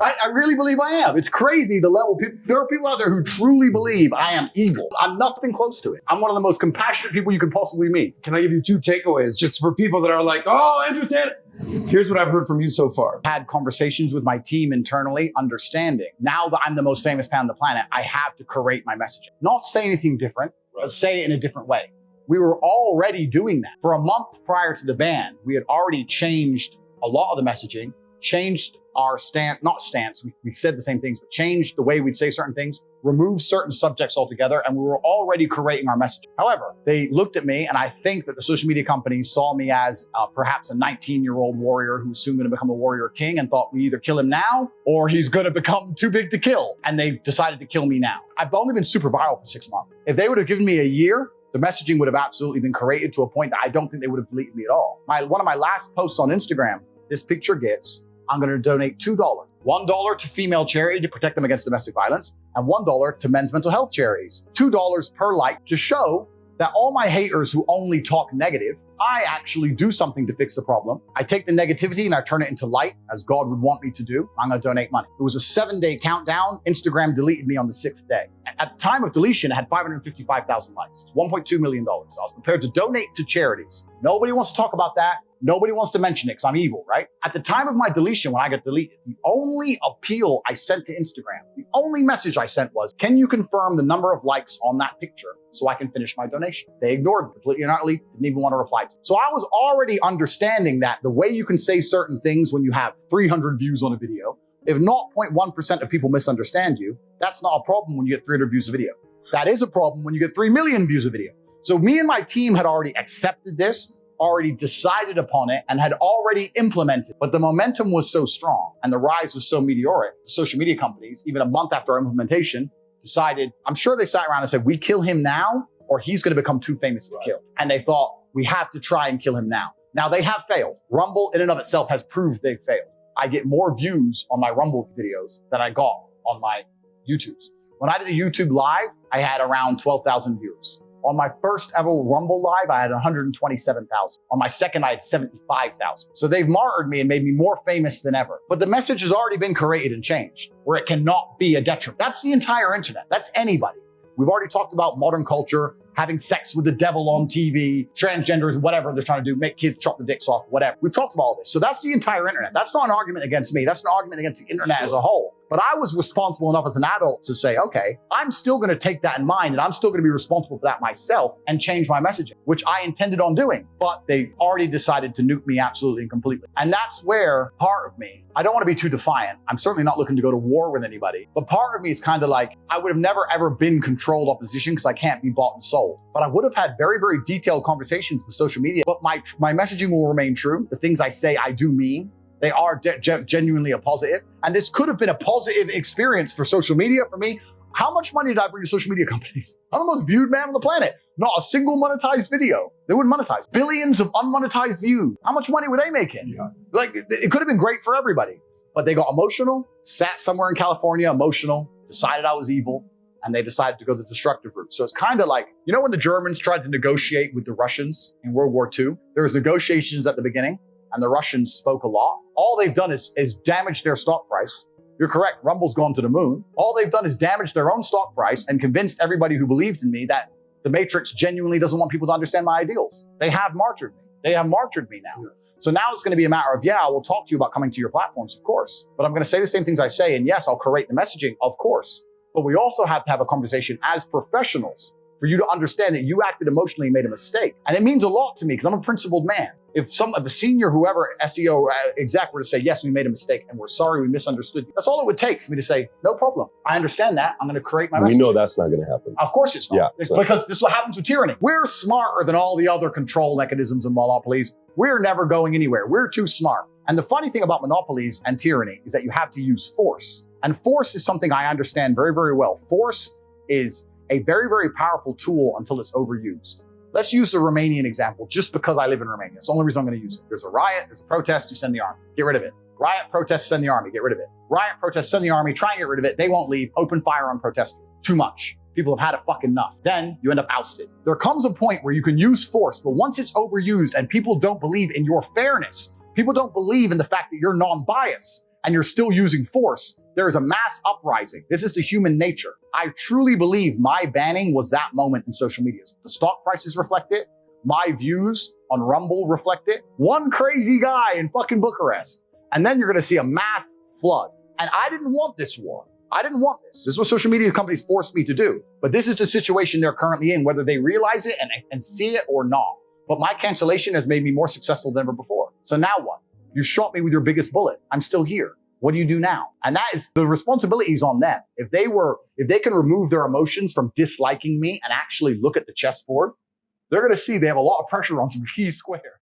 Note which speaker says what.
Speaker 1: I really believe I am. It's crazy the level. There are people out there who truly believe I am evil. I'm nothing close to it. I'm one of the most compassionate people you could possibly meet.
Speaker 2: Can I give you 2 takeaways just for people that are like, oh, Andrew Tate? Here's what I've heard from you so far.
Speaker 1: Had conversations with my team internally, understanding now that I'm the most famous man on the planet, I have to curate my messaging. Not say anything different, but say it in a different way. We were already doing that. For a month prior to the ban, we had already changed a lot of the messaging, changed our stance, we said the same things, but changed the way we'd say certain things, removed certain subjects altogether, and we were already curating our messaging. However, they looked at me, and I think that the social media companies saw me as perhaps a 19-year-old warrior who's soon going to become a warrior king and thought we either kill him now or he's going to become too big to kill. And they decided to kill me now. I've only been super viral for 6 months. If they would have given me a year, the messaging would have absolutely been curated to a point that I don't think they would have deleted me at all. One of my last posts on Instagram, this picture gets, I'm going to donate $2. $1 to female charity to protect them against domestic violence, and $1 to men's mental health charities. $2 per like to show that all my haters who only talk negative, I actually do something to fix the problem. I take the negativity and I turn it into light, as God would want me to do. I'm going to donate money. It was a 7-day countdown. Instagram deleted me on the 6th day. At the time of deletion, it had 555,000 likes. It's $1.2 million. I was prepared to donate to charities. Nobody wants to talk about that. Nobody wants to mention it because I'm evil, right? At the time of my deletion, when I got deleted, the only appeal I sent to Instagram, the only message I sent was, can you confirm the number of likes on that picture so I can finish my donation? They ignored me completely and utterly, didn't even want to reply to it. So I was already understanding that the way you can say certain things when you have 300 views on a video, if 0.1% of people misunderstand you, that's not a problem when you get 300 views of video. That is a problem when you get 3 million views of video. So me and my team had already accepted this, already decided upon it, and had already implemented. But the momentum was so strong and the rise was so meteoric, the social media companies, even a month after our implementation, decided, I'm sure they sat around and said, we kill him now or he's going to become too famous to kill. And they thought, we have to try and kill him now. Now they have failed. Rumble in and of itself has proved they've failed. I get more views on my Rumble videos than I got on my YouTubes. When I did a YouTube live, I had around 12,000 viewers. On my first ever Rumble live, I had 127,000. On my second, I had 75,000. So they've martyred me and made me more famous than ever. But the message has already been created and changed, where it cannot be a detriment. That's the entire internet. That's anybody. We've already talked about modern culture, having sex with the devil on TV, transgenders, whatever they're trying to do, make kids chop the dicks off, whatever. We've talked about all this. So that's the entire internet. That's not an argument against me. That's an argument against the internet as a whole. But I was responsible enough as an adult to say, okay, I'm still going to take that in mind and I'm still going to be responsible for that myself and change my messaging, which I intended on doing. But they already decided to nuke me absolutely and completely. And that's where part of me, I don't want to be too defiant. I'm certainly not looking to go to war with anybody. But part of me is kind of like, I would have never ever been controlled opposition because I can't be bought and sold. But I would have had very, very detailed conversations with social media. But my messaging will remain true. The things I say, I do mean. They are genuinely a positive. And this could have been a positive experience for social media for me. How much money did I bring to social media companies? I'm the most viewed man on the planet. Not a single monetized video. They wouldn't monetize. Billions of unmonetized views. How much money were they making? Yeah. Like, it could have been great for everybody. But they got emotional, sat somewhere in California, emotional, decided I was evil, and they decided to go the destructive route. So it's kind of like, you know when the Germans tried to negotiate with the Russians in World War II? There was negotiations at the beginning, and the Russians spoke a lot. All they've done is damage their stock price. You're correct, Rumble's gone to the moon. All they've done is damage their own stock price and convinced everybody who believed in me that the Matrix genuinely doesn't want people to understand my ideals. They have martyred me. They have martyred me now. So now it's going to be a matter of, yeah, I will talk to you about coming to your platforms, of course. But I'm going to say the same things I say, and yes, I'll curate the messaging, of course. But we also have to have a conversation as professionals for you to understand that you acted emotionally and made a mistake. And it means a lot to me because I'm a principled man. If a senior, whoever, SEO exec were to say, yes, we made a mistake and we're sorry, we misunderstood you. That's all it would take for me to say, no problem. I understand that. I'm going to create my message.
Speaker 3: We know that's not going to happen.
Speaker 1: Of course it's not.
Speaker 3: Yeah,
Speaker 1: it's because this is what happens with tyranny. We're smarter than all the other control mechanisms and monopolies. We're never going anywhere. We're too smart. And the funny thing about monopolies and tyranny is that you have to use force. And force is something I understand very, very well. Force is a very, very powerful tool until it's overused. Let's use the Romanian example just because I live in Romania. It's the only reason I'm going to use it. There's a riot, there's a protest, you send the army. Get rid of it. Riot, protest, send the army. Get rid of it. Riot, protest, send the army. Try and get rid of it. They won't leave. Open fire on protesters. Too much. People have had a fucking enough. Then you end up ousted. There comes a point where you can use force, but once it's overused and people don't believe in your fairness, people don't believe in the fact that you're non-biased, and you're still using force, there is a mass uprising. This is the human nature. I truly believe my banning was that moment in social media. The stock prices reflect it. My views on Rumble reflect it. One crazy guy in fucking Bucharest. And then you're going to see a mass flood. And I didn't want this war. I didn't want this. This is what social media companies forced me to do. But this is the situation they're currently in, whether they realize it and see it or not. But my cancellation has made me more successful than ever before. So now what? You shot me with your biggest bullet. I'm still here. What do you do now? And that is the responsibility is on them. If they can remove their emotions from disliking me and actually look at the chessboard, they're going to see they have a lot of pressure on some key square.